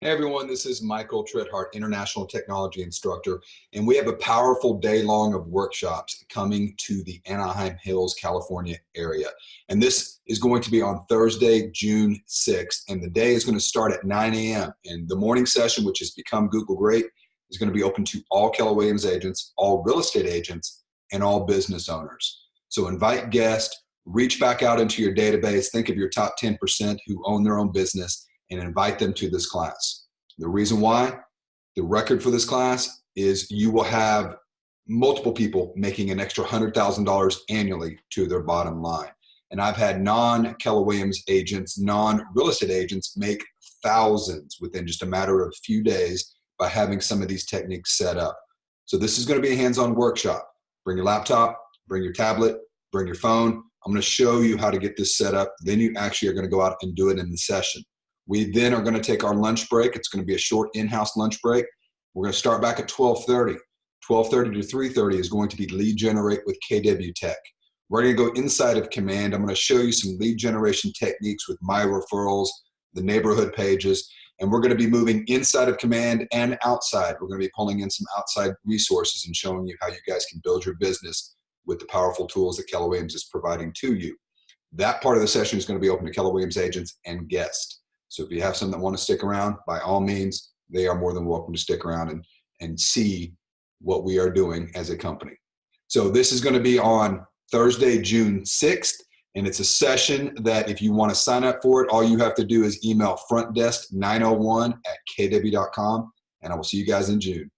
Hey everyone, this is Michael Trethart, International Technology Instructor, and we have a powerful day long of workshops coming to the Anaheim Hills, California area. And this is going to be on Thursday, June 6th, and the day is going to start at 9 a.m. And the morning session, which has become Google Great, is going to be open to all Keller Williams agents, all real estate agents, and all business owners. So invite guests, reach back out into your database, think of your top 10% who own their own business, and invite them to this class. The reason why, the record for this class is you will have multiple people making an extra $100,000 annually to their bottom line. And I've had non-Keller Williams agents, non-real estate agents make thousands within just a matter of a few days by having some of these techniques set up. So this is going to be a hands-on workshop. Bring your laptop, bring your tablet, bring your phone. I'm going to show you how to get this set up. Then you actually are going to go out and do it in the session. We then are going to take our lunch break. It's going to be a short in-house lunch break. We're going to start back at 12:30. 12:30 to 3:30 is going to be lead generate with KW Tech. We're going to go inside of Command. I'm going to show you some lead generation techniques with my referrals, the neighborhood pages, and we're going to be moving inside of Command and outside. We're going to be pulling in some outside resources and showing you how you guys can build your business with the powerful tools that Keller Williams is providing to you. That part of the session is going to be open to Keller Williams agents and guests. So if you have some that want to stick around, by all means, they are more than welcome to stick around and see what we are doing as a company. So this is going to be on Thursday, June 6th, and it's a session that if you want to sign up for it, all you have to do is email frontdesk901@kw.com, and I will see you guys in June.